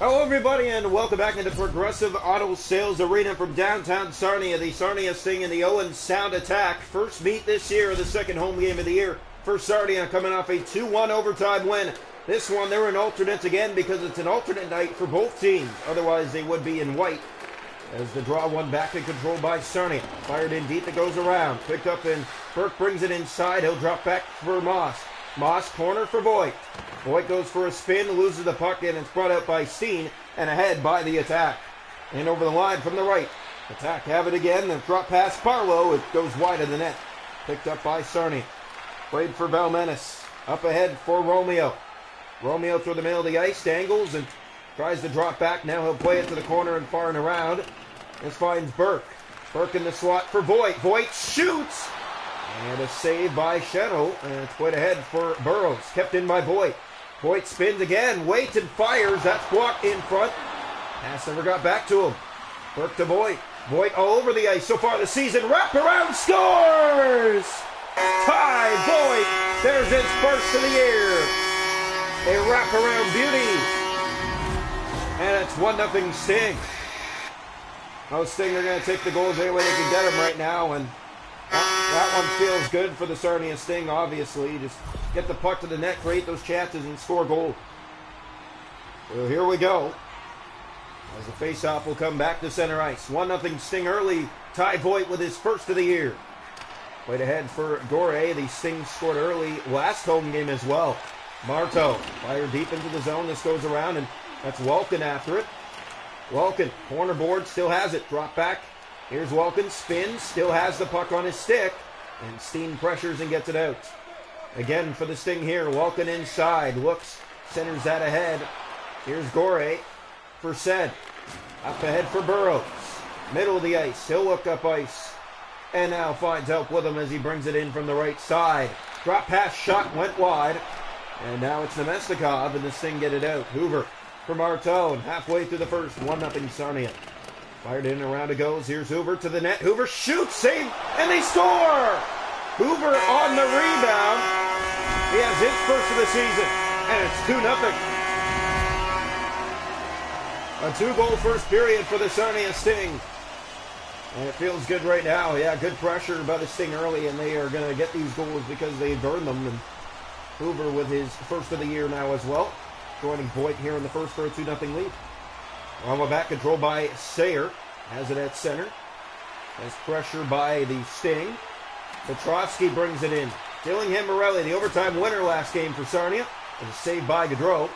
Hello everybody and welcome back into Progressive Auto Sales Arena from downtown Sarnia. The Sarnia Sting and the Owen Sound Attack. First meet this year, the second home game of the year for Sarnia, coming off a 2-1 overtime win. This one, they're in alternates again because it's an alternate night for both teams. Otherwise, they would be in white. As the draw one back in control by Sarnia. Fired in deep, it goes around. Picked up in, Burke brings it inside. He'll drop back for Moss. Moss, corner for Voigt. Voigt goes for a spin, loses the puck, and it's brought out by Steen, and ahead by the Attack. And over the line from the right. Attack have it again, and drop past Barlow. It goes wide of the net. Picked up by Sarnia. Played for Valmenis. Up ahead for Romeo. Romeo through the middle of the ice, angles, and tries to drop back. Now he'll play it to the corner and far and around. This finds Burke. Burke in the slot for Voigt. Voigt shoots! And a save by Sheno, and it's played ahead for Burrows. Kept in by Voigt. Voigt spins again, waits and fires. That's blocked in front. Pass never got back to him. Burke to Voigt. Voigt all over the ice so far this season. Wraparound scores! Ty Voigt. There's his first of the year. A wraparound beauty. And it's 1-0 Sting. Those Sting are going to take the goals any way they can get them right now, and that one feels good for the Sarnia Sting, obviously. Just get the puck to the net, create those chances, and score goal. Well, here we go. As the faceoff will come back to center ice. 1-0 Sting early. Ty Voigt with his first of the year. Played ahead for Gore. The Sting scored early last home game as well. Marteau fired deep into the zone. This goes around, and that's Welkin after it. Welkin, corner board, still has it. Drop back. Here's Welkin, spins, still has the puck on his stick, and Steen pressures and gets it out. Again for the Sting here, Welkin inside, looks, centers that ahead. Here's Gore for Sed. Up ahead for Burrows. Middle of the ice, he'll look up ice, and now finds help with him as he brings it in from the right side. Drop pass shot went wide, and now it's Nemestikov, and the Sting get it out. Hoover for Marteau, and halfway through the first, 1-0 Sarnia. Fired in, around it goes. Here's Hoover to the net. Hoover shoots, save, and they score! Hoover on the rebound. He has his first of the season, and it's 2-0. A two-goal first period for the Sarnia Sting. And it feels good right now. Yeah, good pressure by the Sting early, and they are going to get these goals because they've earned them. And Hoover with his first of the year now as well. Joining Voigt here in the first for a 2-0 lead. On the back, control by Sayer. Has it at center. Has pressure by the Sting. Petrovsky brings it in. Dillingham Morelli, the overtime winner last game for Sarnia. And saved by Gaudreau.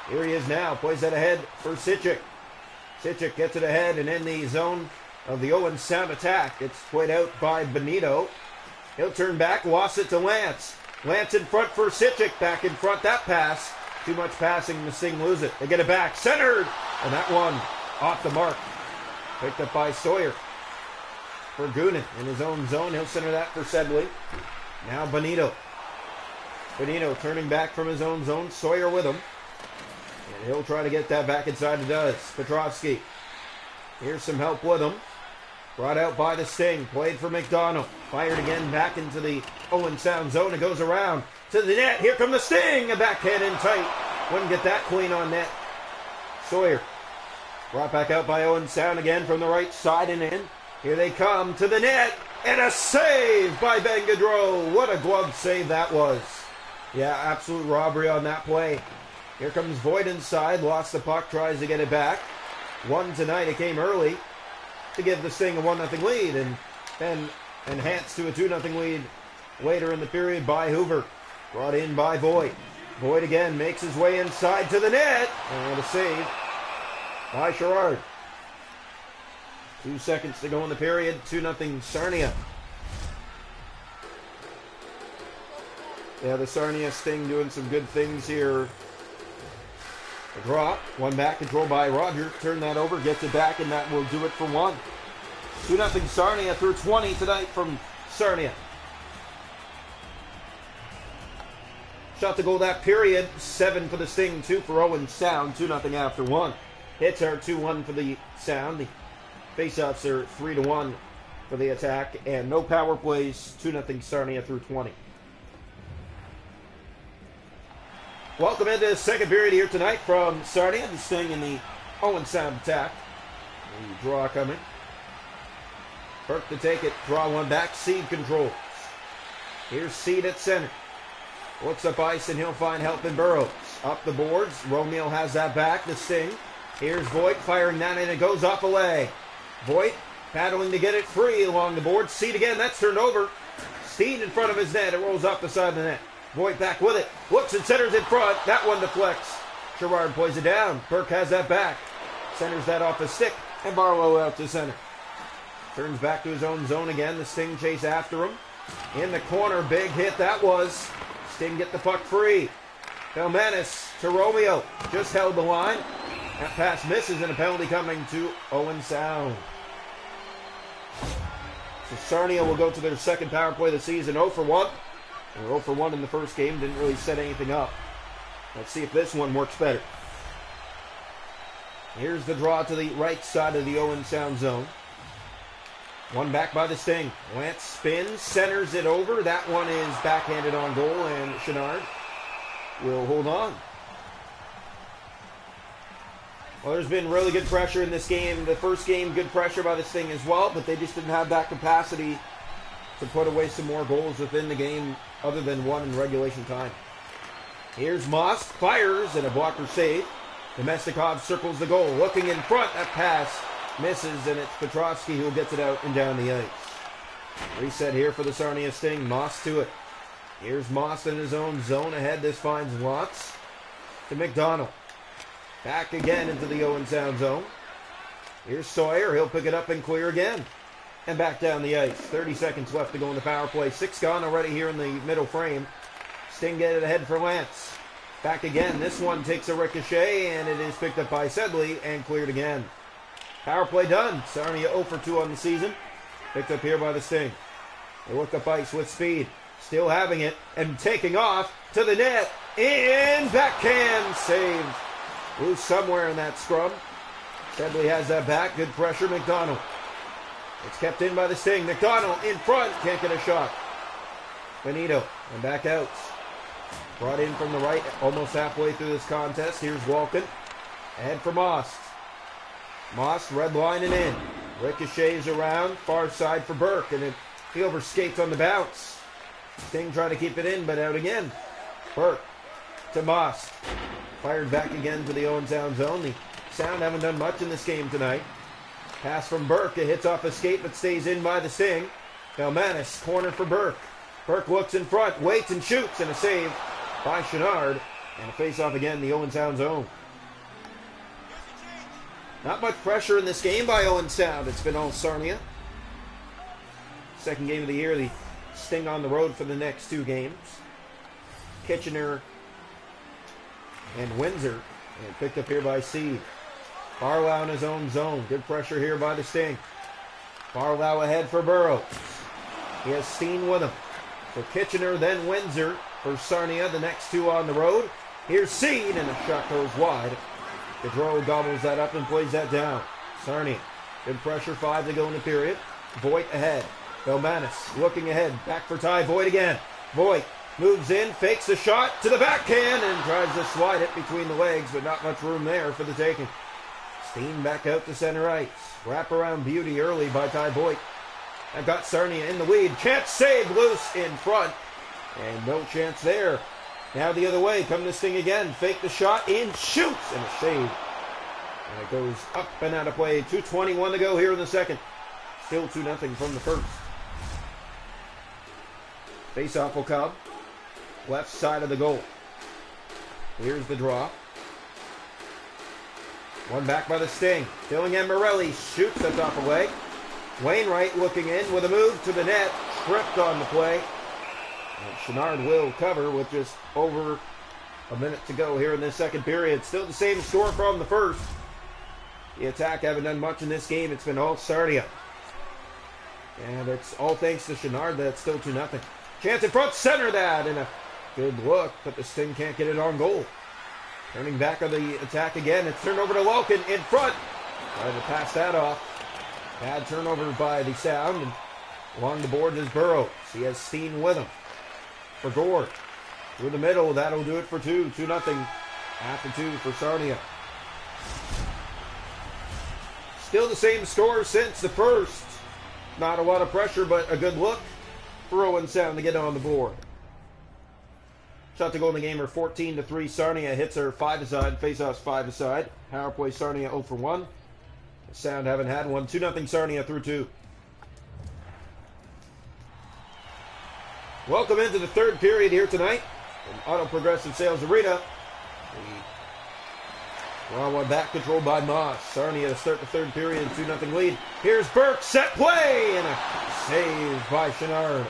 Here he is now. Plays that ahead for Sitchik. Sitchik gets it ahead and in the zone of the Owen Sound Attack. It's played out by Benito. He'll turn back, lost it to Lance. Lance in front for Sitchik. Back in front, that pass. Too much passing, the Sting lose it. They get it back, centered, and that one off the mark. Picked up by Sawyer. For Goonan in his own zone, he'll center that for Sedley. Now Benito. Benito turning back from his own zone, Sawyer with him. And he'll try to get that back inside, it does. Petrovsky. Here's some help with him. Brought out by the Sting, played for McDonald. Fired again back into the Owen Sound zone, it goes around. To the net, here come the Sting, a backhand in tight. Wouldn't get that clean on net. Sawyer, brought back out by Owen Sound again from the right side and in. Here they come to the net, and a save by Ben Gaudreau. What a glove save that was. Yeah, absolute robbery on that play. Here comes Voigt inside, lost the puck, tries to get it back. One tonight, it came early to give the Sting a 1-0 lead, and then enhanced to a 2-0 lead later in the period by Hoover. Brought in by Voigt. Voigt again makes his way inside to the net. And a save by Sherrard. 2 seconds to go in the period. 2-0 Sarnia. Yeah, the Sarnia Sting doing some good things here. A drop. One back, controlled by Roger. Turn that over, gets it back, and that will do it for one. 2-0 Sarnia through 20 tonight from Sarnia. Shot to goal that period. 7 for the Sting, 2 for Owen Sound. 2-0 after 1. Hits are 2-1 for the Sound. The faceoffs are 3-1 for the Attack. And no power plays. 2-0 Sarnia through 20. Welcome into the second period here tonight from Sarnia. The Sting in the Owen Sound attack. The draw coming. Burke to take it. Draw one back. Seed controls. Here's Seed at center. Looks up ice and he'll find help in Burrows. Up the boards. Romeo has that back. The Sting. Here's Voigt firing that in. It goes off a leg. Voigt paddling to get it free along the board. Seed again. That's turned over. Seed in front of his net. It rolls off the side of the net. Voigt back with it. Looks and centers in front. That one deflects. Gerard plays it down. Burke has that back. Centers that off his stick. And Barlow out to center. Turns back to his own zone again. The Sting chase after him. In the corner. Big hit that was. Sting get the puck free. Belmanis to Romeo. Just held the line. That pass misses and a penalty coming to Owen Sound. So Sarnia will go to their second power play of the season. 0 for 1. They were 0 for 1 in the first game. Didn't really set anything up. Let's see if this one works better. Here's the draw to the right side of the Owen Sound zone. One back by the Sting. Lance spins, centers it over. That one is backhanded on goal, and Chenard will hold on. Well, there's been really good pressure in this game. The first game, good pressure by the Sting as well, but they just didn't have that capacity to put away some more goals within the game other than one in regulation time. Here's Moss, fires, and a blocker save. Domestikov circles the goal. Looking in front, that pass misses, and it's Petrovsky who gets it out and down the ice. Reset here for the Sarnia Sting. Moss to it. Here's Moss in his own zone ahead. This finds Watts to McDonald. Back again into the Owen Sound zone. Here's Sawyer. He'll pick it up and clear again. And back down the ice. 30 seconds left to go in the power play. 6 gone already here in the middle frame. Sting get it ahead for Lance. Back again. This one takes a ricochet, and it is picked up by Sedley and cleared again. Power play done. Sarnia 0 for 2 on the season. Picked up here by the Sting. They look up ice with speed. Still having it and taking off to the net. In backhand saved. Loose somewhere in that scrum. Sedley has that back. Good pressure. McDonald. It's kept in by the Sting. McDonald in front. Can't get a shot. Benito. And back out. Brought in from the right. Almost halfway through this contest. Here's Walken. Ahead for Moss. Moss red line and in. Ricochets around. Far side for Burke. And he overskates on the bounce. Sting trying to keep it in, but out again. Burke to Moss. Fired back again to the Owen Sound zone. The Sound haven't done much in this game tonight. Pass from Burke. It hits off a skate, but stays in by the Sting. Belmanis, corner for Burke. Burke looks in front, waits and shoots, and a save by Chenard. And a face-off again, the Owen Sound zone. Not much pressure in this game by Owen Sound. It's been all Sarnia. Second game of the year, the Sting on the road for the next 2 games. Kitchener and Windsor. And picked up here by Seed. Barlow in his own zone. Good pressure here by the Sting. Barlow ahead for Burrows. He has Steen with him. For Kitchener, then Windsor. For Sarnia, the next 2 on the road. Here's Seed, and the shot goes wide. Gaudreau gobbles that up and plays that down. Sarnia. Good pressure, 5 to go in the period. Voigt ahead. Belmanis looking ahead. Back for Ty. Voigt again. Voigt moves in, fakes the shot to the backhand, and tries to slide it between the legs, but not much room there for the taking. Steen back out to center ice. Wraparound beauty early by Ty Voigt. That got Sarnia in the lead. Chance save loose in front. And no chance there. Now the other way. Come this thing again. Fake the shot. In. Shoots. And a save. And it goes up and out of play. 2:21 to go here in the second. Still 2-0 from the first. Face-off will come. Left side of the goal. Here's the draw. One back by the Sting. Dillingham Morelli shoots. That's off a leg. Wainwright looking in with a move to the net. Tripped on the play. And Chenard will cover with just over a minute to go here in this second period. Still the same score from the first. The attack haven't done much in this game. It's been all Sarnia. And it's all thanks to Chenard that it's still 2-0. Chance in front. Center that. And a good look. But the Sting can't get it on goal. Turning back on the attack again. It's turned over to Walken in front. Trying to pass that off. Bad turnover by the Sound. And along the boards is Burrows. He has Steen with him. For Gord. Through the middle, that'll do it for 2. 2-0 after 2 for Sarnia. Still the same score since the first. Not a lot of pressure, but a good look for Owen Sound to get on the board. Shot to goal in the game are 14-3. Sarnia hits are 5-aside, face-offs 5-aside. Power play Sarnia 0 for 1. Sound haven't had one. 2-0 Sarnia through 2. Welcome into the third period here tonight from Auto Progressive Sales Arena. We're on one back, controlled by Moss. Sarnia to start the third period, 2-0 lead. Here's Burke, set play, and a save by Chenard.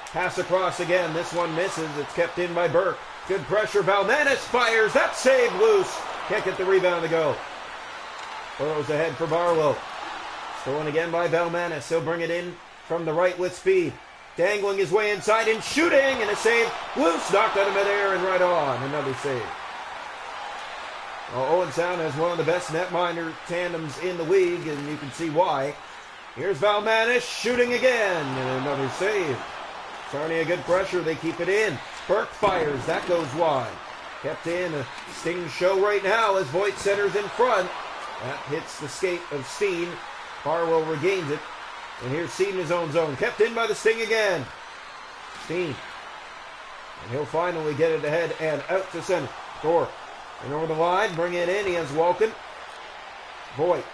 Pass across again, this one misses, it's kept in by Burke. Good pressure, Valmanis fires, that save loose. Can't get the rebound to go. Burrows ahead for Barlow. Stolen again by Valmanis, he'll bring it in from the right with speed. Dangling his way inside and shooting, and a save loose, knocked out of midair and right on. Another save. Well, Owen Sound has one of the best netminder tandems in the league, and you can see why. Here's Valmanis shooting again, and another save. Sarnia good pressure, they keep it in. Burke fires, that goes wide. Kept in, a Sting show right now as Voigt centers in front. That hits the skate of Steen. Barlow regains it. And here's Steen in his own zone. Kept in by the Sting again. Steen. And he'll finally get it ahead and out to center. Gore. And over the line, bring it in. He has Walken. Voigt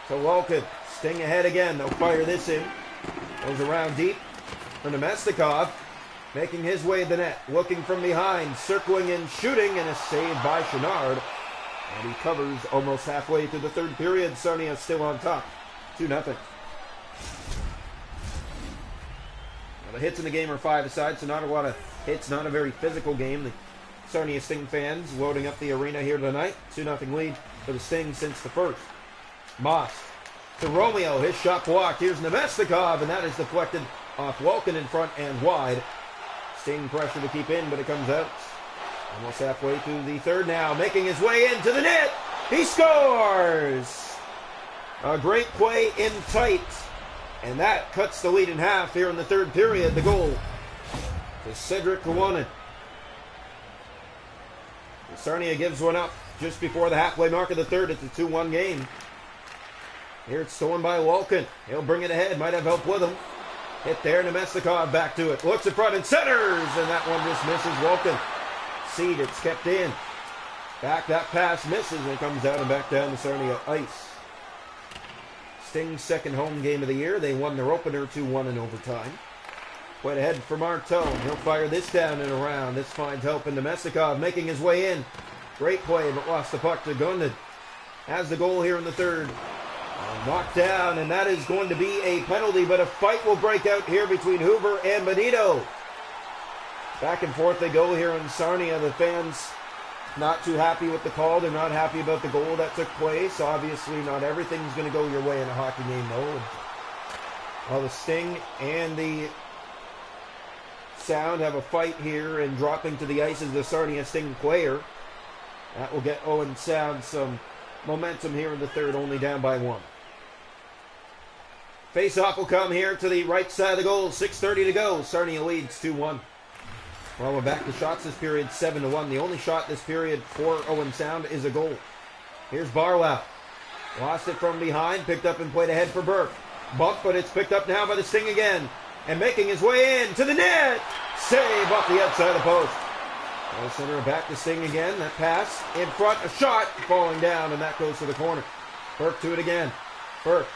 to Walken. Sting ahead again. They'll fire this in. Goes around deep for Nemestikov. Making his way to the net. Looking from behind. Circling and shooting. And a save by Chenard. And he covers almost halfway through the third period. Sarnia still on top. 2-0. Now the hits in the game are 5-aside, so not a lot of hits. Not a very physical game. The Sarnia Sting fans loading up the arena here tonight. 2-0 lead for the Sting since the first. Moss to Romeo. His shot blocked. Here's Nemestikov, and that is deflected off Walken in front and wide. Sting pressure to keep in, but it comes out. Almost halfway through the third now. Making his way into the net. He scores! A great play in tight. And that cuts the lead in half here in the third period. The goal to Cedric Kawanen. Sarnia gives one up just before the halfway mark of the third. It's a 2-1 game. Here it's stolen by Walken. He'll bring it ahead. Might have help with him. Hit there. Nemestikov back to it. Looks in front and centers. And that one just misses Walken. Seed, it's kept in. Back, that pass misses and comes out and back down to Sarnia ice. Sting's second home game of the year. They won their opener 2-1 in overtime. Went ahead for Martone. He'll fire this down and around. This finds help in Nemestikov making his way in. Great play, but lost the puck to Gundin. Has the goal here in the third. Knocked down, and that is going to be a penalty, but a fight will break out here between Hoover and Benito. Back and forth they go here in Sarnia. The fans not too happy with the call. They're not happy about the goal that took place. Obviously, not everything's going to go your way in a hockey game, though. Well, the Sting and the Sound have a fight here, and dropping to the ice is the Sarnia Sting player. That will get Owen Sound some momentum here in the third, only down by 1. Face-off will come here to the right side of the goal. 6:30 to go. Sarnia leads 2-1. Well, we're back to shots this period, 7-1. The only shot this period for Owen Sound is a goal. Here's Barlow. Lost it from behind, picked up and played ahead for Burke. Bump, but it's picked up now by the Sting again. And making his way in to the net. Save off the outside of the post. Well, center back to Sting again. That pass in front, a shot falling down, and that goes to the corner. Burke to it again. Burke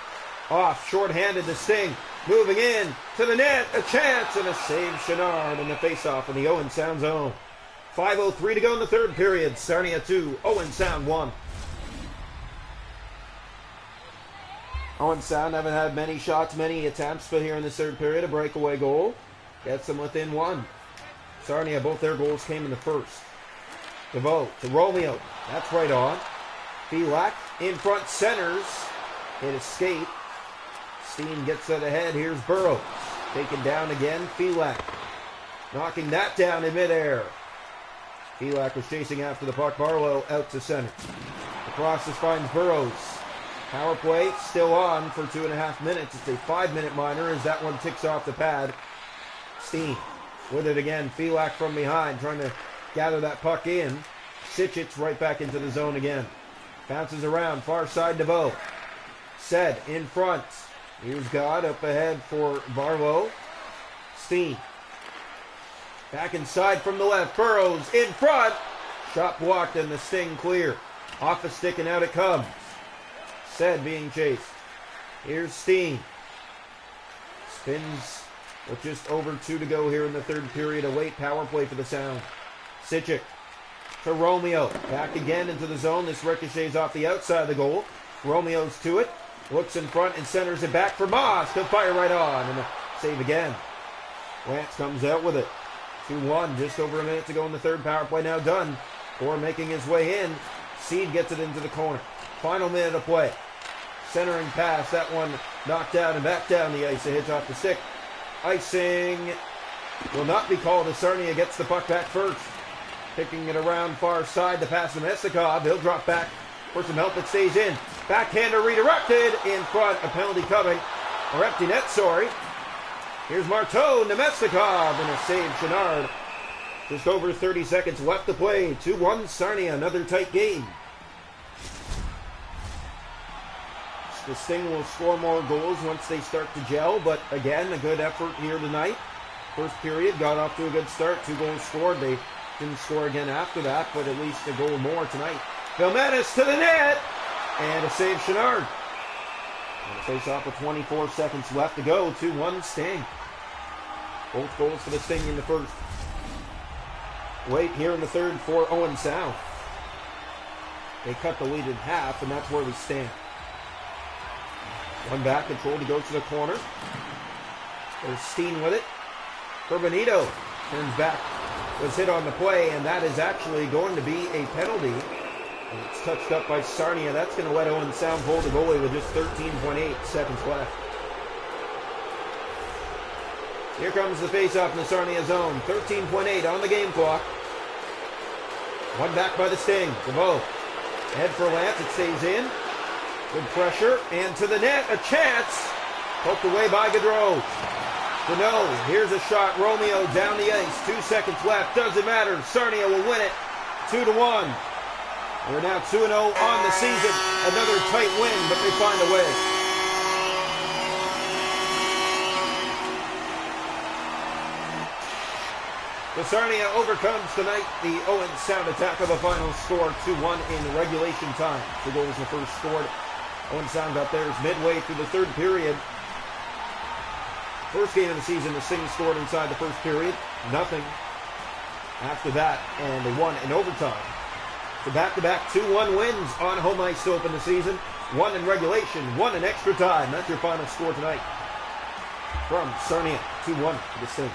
off, short-handed to Sting. Moving in to the net, a chance, and a save Chenard in the face-off in the Owen Sound zone. 5:03 to go in the third period. Sarnia 2, Owen Sound 1. Owen Sound haven't had many shots, many attempts, but here in this third period, a breakaway goal. Gets them within 1. Sarnia, both their goals came in the first. DeVoe to Romeo. That's right on. Filak in front, centers. Hit a skate. Steen gets it ahead. Here's Burrows. Taken down again. Filak knocking that down in midair. Filak was chasing after the puck. Barlow out to center. Across this finds Burrows. Power play still on for 2.5 minutes. It's a 5-minute minor as that one ticks off the pad. Steen with it again. Filak from behind trying to gather that puck in. Sitchich right back into the zone again. Bounces around, far side to Bo. Said in front. Here's God up ahead for Barlow. Steen. Back inside from the left. Burrows in front. Shot blocked and the Sting clear. Off a stick and out it comes. Said being chased. Here's Steen. Spins with just over 2 to go here in the third period. A late power play for the Sound. Sitchik to Romeo. Back again into the zone. This ricochets off the outside of the goal. Romeo's to it. Looks in front and centers it back for Moss. He'll fire right on. And a save again. Lance comes out with it. 2-1. Just over a minute to go in the third power play. Now done. Or making his way in. Seed gets it into the corner. Final minute of play. Centering pass. That one knocked out and back down the ice. It hits off the stick. Icing will not be called as Sarnia gets the puck back first. Picking it around far side. The pass to Mestikov. He'll drop back for some help. It stays in. Backhander redirected. In front. A penalty coming. Or empty net, sorry. Here's Marteau. Nemestikov. And a save, Chenard. Just over 30 seconds left to play. 2-1 Sarnia. Another tight game. The Sting will score more goals once they start to gel, but again, a good effort here tonight. First period got off to a good start. 2 goals scored. They didn't score again after that, but at least a goal more tonight. Vilmanis to the net, and a save, Chenard. And a face-off with 24 seconds left to go. 2-1 Sting. Both goals for the Sting in the first. Late here in the third for Owen Sound. They cut the lead in half, and that's where we stand. One back, control to go to the corner. There's Steen with it. Benito turns back. Was hit on the play, and that is actually going to be a penalty. And it's touched up by Sarnia. That's going to let Owen Sound hold the goalie with just 13.8 seconds left. Here comes the face-off in the Sarnia zone. 13.8 on the game clock. One back by the Sting. DeVoe. Head for Lance. It stays in. Good pressure, and to the net, a chance. Poked away by Gaudreau. Deneau, here's a shot. Romeo down the ice. 2 seconds left. Doesn't matter. Sarnia will win it. 2-1. We're now 2-0 on the season. Another tight win, but they find a way. The Sarnia overcomes tonight the Owen Sound attack of a final score 2-1 in regulation time. 2 goals in the first scored. Owen Sound got theirs midway through the third period. First game of the season, the Sting scored inside the first period. Nothing after that, and they won in overtime. So back-to-back 2-1 wins on home ice to open the season. 1 in regulation, 1 in extra time. That's your final score tonight. From Sarnia, 2-1 to the Sting.